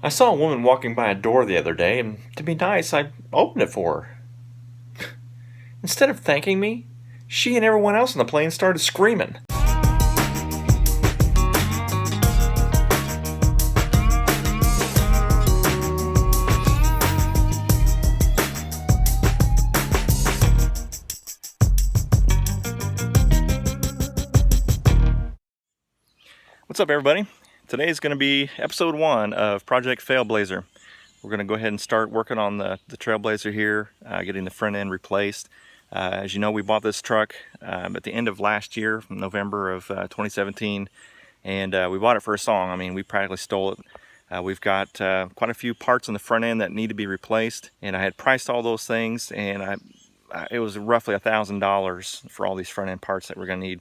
I saw a woman walking by a door the other day, and to be nice, I opened it for her. Instead of thanking me, she and everyone else on the plane started screaming. What's up, everybody? Today is going to be episode 1 of Project Failblazer. We're going to go ahead and start working on the Trailblazer here, getting the front end replaced. As you know, we bought this truck at the end of last year, from November of 2017, and we bought it for a song. I mean, we practically stole it. We've got quite a few parts on the front end that need to be replaced, and I had priced all those things, and it was roughly $1,000 for all these front end parts that we're going to need.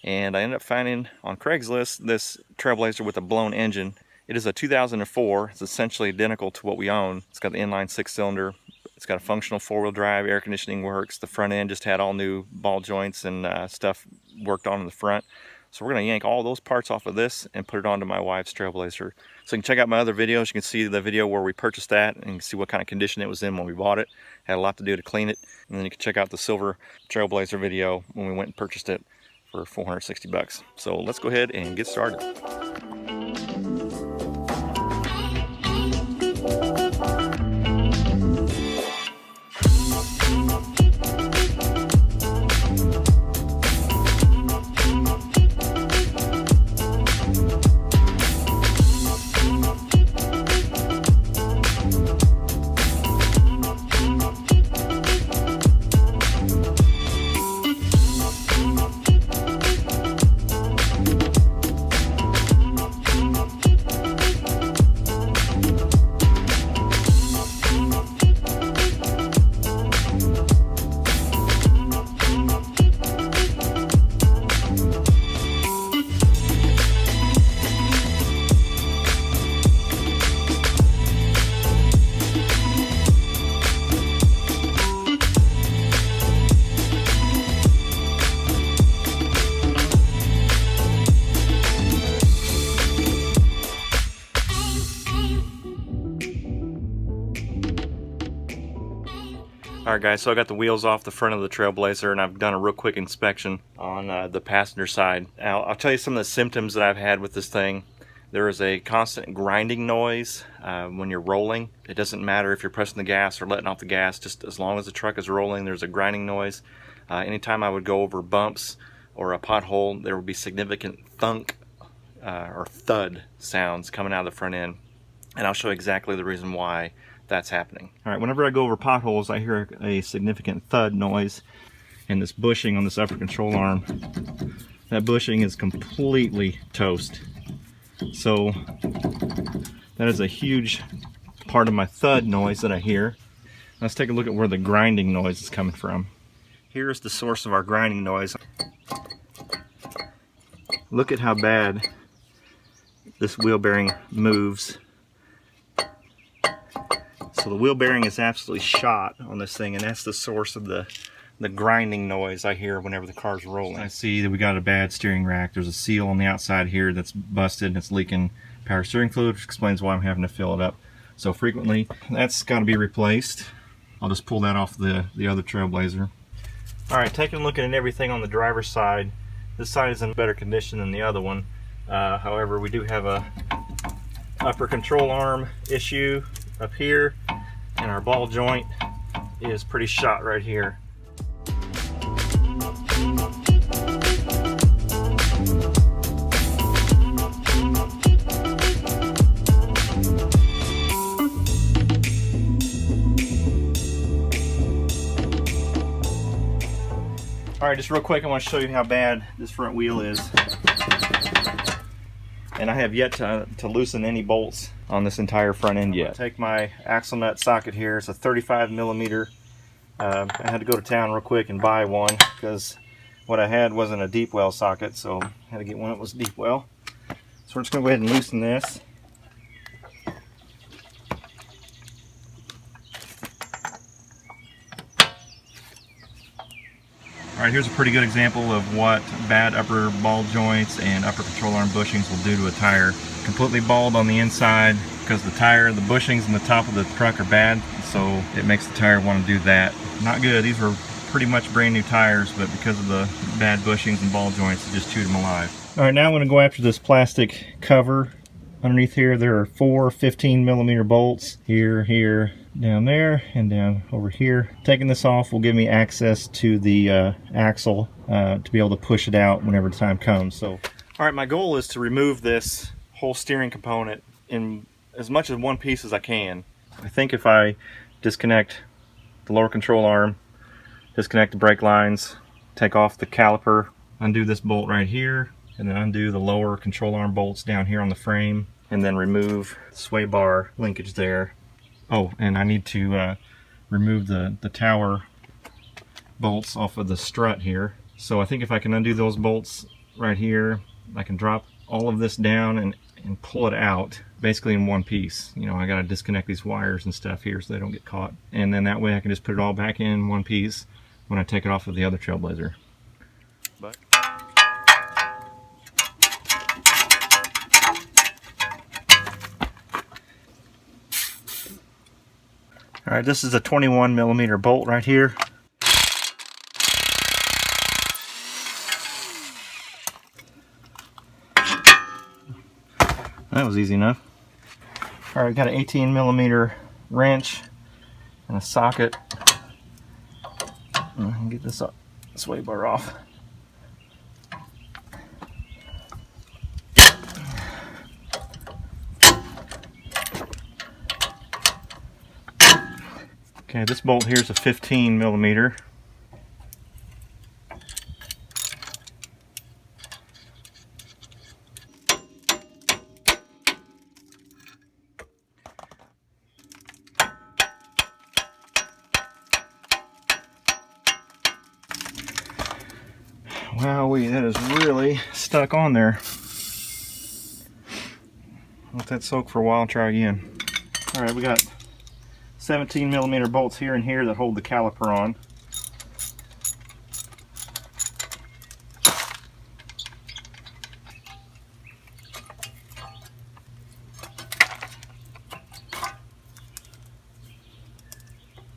And I ended up finding on Craigslist this Trailblazer with a blown engine. It is a 2004. It's essentially identical to what we own. It's got the inline 6-cylinder. It's got a functional 4-wheel drive. Air conditioning works. The front end just had all new ball joints and stuff worked on in the front. So we're going to yank all those parts off of this and put it onto my wife's Trailblazer. So you can check out my other videos. You can see the video where we purchased that and you can see what kind of condition it was in when we bought it. Had a lot to do to clean it. And then you can check out the silver Trailblazer video when we went and purchased it for $460. So let's go ahead and get started. Alright guys, so I got the wheels off the front of the Trailblazer and I've done a real quick inspection on the passenger side. Now, I'll tell you some of the symptoms that I've had with this thing. There is a constant grinding noise when you're rolling. It doesn't matter if you're pressing the gas or letting off the gas, just as long as the truck is rolling, there's a grinding noise. Anytime I would go over bumps or a pothole, there would be significant thunk or thud sounds coming out of the front end. And I'll show you exactly the reason why that's happening. Alright, whenever I go over potholes, I hear a significant thud noise, and this bushing on this upper control arm, that bushing is completely toast. So that is a huge part of my thud noise that I hear. Let's take a look at where the grinding noise is coming from. Here's the source of our grinding noise. Look at how bad this wheel bearing moves. So the wheel bearing is absolutely shot on this thing, and that's the source of the grinding noise I hear whenever the car's rolling. I see that we got a bad steering rack. There's a seal on the outside here that's busted and it's leaking power steering fluid, which explains why I'm having to fill it up so frequently. That's got to be replaced. I'll just pull that off the other Trailblazer. Alright, taking a look at everything on the driver's side. This side is in better condition than the other one. However, we do have a upper control arm issue up here, and our ball joint is pretty shot right here. Alright, just real quick, I want to show you how bad this front wheel is. And I have yet to loosen any bolts on this entire front end yet. Take my axle nut socket here. It's a 35 millimeter. I had to go to town real quick and buy one because what I had wasn't a deep well socket, so I had to get one that was deep well. So we're just going to go ahead and loosen this. Alright, here's a pretty good example of what bad upper ball joints and upper control arm bushings will do to a tire. Completely bald on the inside, because the tire, the bushings in the top of the truck are bad, so it makes the tire want to do that. Not good. These were pretty much brand new tires, but because of the bad bushings and ball joints, it just chewed them alive. All right, now I'm going to go after this plastic cover. Underneath here, there are 4 15mm bolts here, here, down there, and down over here. Taking this off will give me access to the axle to be able to push it out whenever the time comes. So, all right, my goal is to remove this whole steering component in as much as one piece as I can. I think if I disconnect the lower control arm, disconnect the brake lines, take off the caliper, undo this bolt right here, and then undo the lower control arm bolts down here on the frame, and then remove the sway bar linkage there. Oh, and I need to remove the tower bolts off of the strut here. So I think if I can undo those bolts right here, I can drop all of this down and pull it out basically in one piece. You know, I got to disconnect these wires and stuff here so they don't get caught. And then that way I can just put it all back in one piece when I take it off of the other Trailblazer. But all right, this is a 21mm bolt right here. That was easy enough. All right, got an 18mm wrench and a socket. I can get this sway bar off. Okay, this bolt here is a 15mm. Wowee, that is really stuck on there. Let that soak for a while, try again. Alright, we got 17mm bolts here and here that hold the caliper on.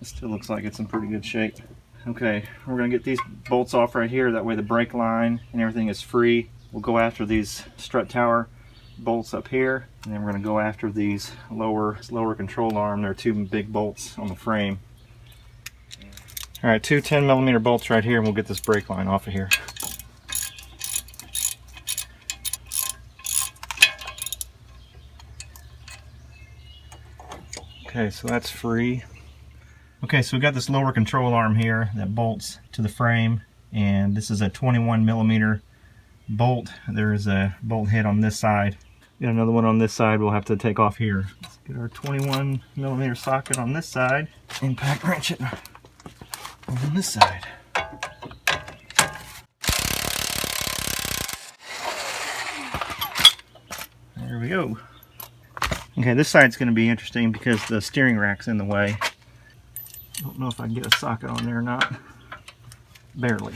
It still looks like it's in pretty good shape. Okay, we're going to get these bolts off right here, that way the brake line and everything is free. We'll go after these strut tower bolts up here, and then we're going to go after these lower control arm. There are 2 big bolts on the frame. Alright, 2 10mm bolts right here, and we'll get this brake line off of here. Okay, so that's free. Okay, so we got this lower control arm here that bolts to the frame, and this is a 21mm bolt. There's a bolt head on this side. Got another one on this side we'll have to take off here. Let's get our 21mm socket on this side, impact wrench it on this side. There we go. Okay, this side's going to be interesting because the steering rack's in the way. I don't know if I can get a socket on there or not. Barely.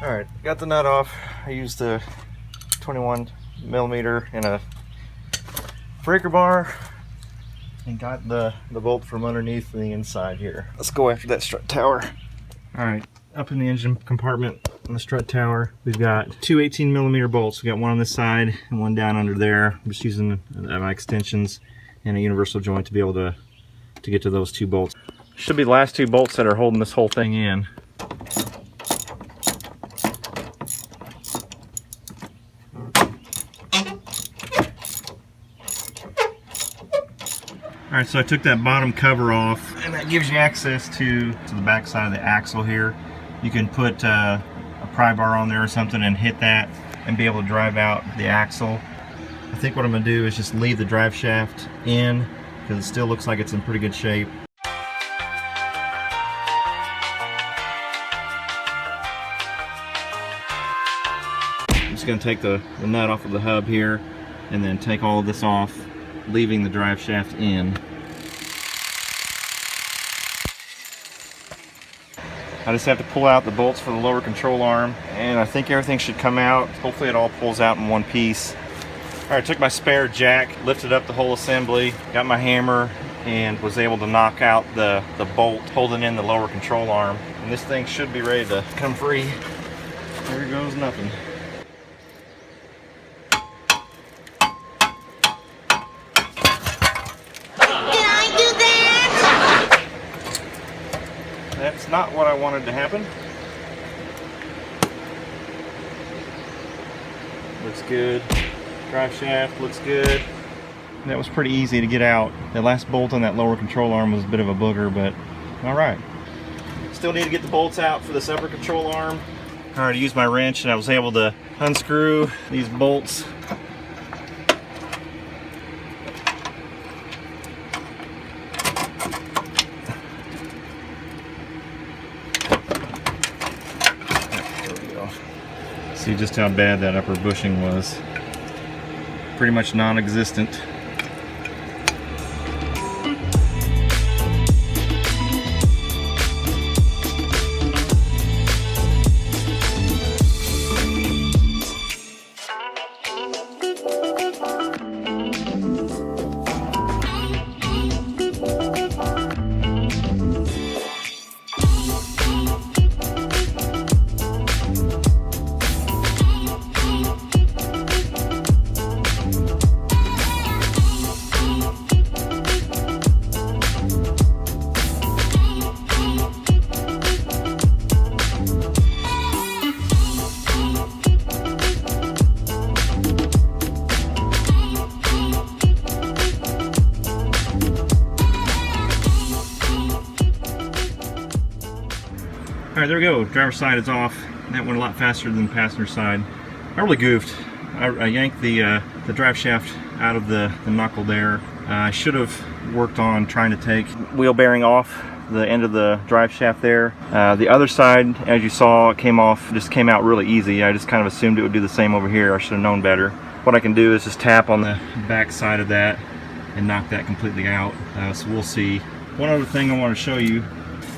Alright, got the nut off. I used the 21mm and a breaker bar and got the bolt from underneath the inside here. Let's go after that strut tower. Alright, up in the engine compartment on the strut tower, we've got 2 18mm bolts. We got one on this side and one down under there. I'm just using my extensions and a universal joint to be able to get to those 2 bolts. Should be the last 2 bolts that are holding this whole thing in. Alright, so I took that bottom cover off, and that gives you access to the back side of the axle here. You can put a pry bar on there or something and hit that and be able to drive out the axle. I think what I'm going to do is just leave the drive shaft in because it still looks like it's in pretty good shape. I'm just going to take the nut off of the hub here and then take all of this off, leaving the drive shaft in. I just have to pull out the bolts for the lower control arm, and I think everything should come out. Hopefully it all pulls out in one piece. All right, I took my spare jack, lifted up the whole assembly, got my hammer, and was able to knock out the bolt holding in the lower control arm. And this thing should be ready to come free. There goes nothing. That's not what I wanted to happen. Looks good. Drive shaft looks good. That was pretty easy to get out. The last bolt on that lower control arm was a bit of a booger, but all right. Still need to get the bolts out for this upper control arm. All right, I used my wrench and I was able to unscrew these bolts. See just how bad that upper bushing was. Pretty much non-existent. Alright, there we go. Driver's side is off. That went a lot faster than the passenger side. I really goofed. I yanked the drive shaft out of the knuckle there. I should have worked on trying to take wheel bearing off the end of the drive shaft there. The other side, as you saw, it came off, just came out really easy. I just kind of assumed it would do the same over here. I should have known better. What I can do is just tap on the back side of that and knock that completely out. So we'll see. One other thing I want to show you.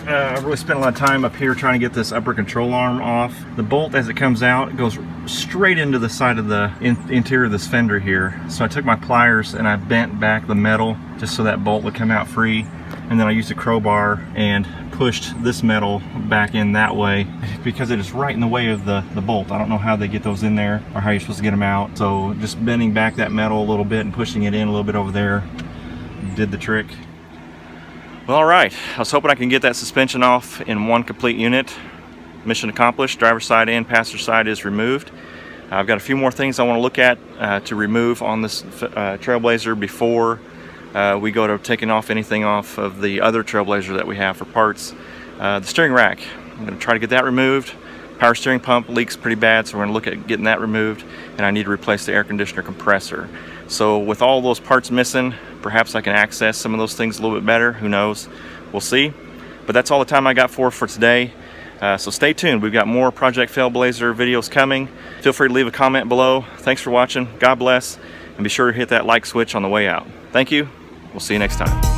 I really spent a lot of time up here trying to get this upper control arm off. The bolt, as it comes out, it goes straight into the side of the interior of this fender here. So I took my pliers and I bent back the metal just so that bolt would come out free. And then I used a crowbar and pushed this metal back in that way because it is right in the way of the bolt. I don't know how they get those in there or how you're supposed to get them out. So just bending back that metal a little bit and pushing it in a little bit over there did the trick. Well, all right, I was hoping I can get that suspension off in one complete unit. Mission accomplished. Driver's side and passenger side is removed. I've got a few more things I want to look at to remove on this Trailblazer before we go to taking off anything off of the other Trailblazer that we have for parts. The steering rack, I'm going to try to get that removed. Power steering pump leaks pretty bad, so we're going to look at getting that removed, and I need to replace the air conditioner compressor. So with all those parts missing, perhaps I can access some of those things a little bit better. Who knows? We'll see. But that's all the time I got for today. So stay tuned. We've got more Project Failblazer videos coming. Feel free to leave a comment below. Thanks for watching. God bless. And be sure to hit that like switch on the way out. Thank you. We'll see you next time.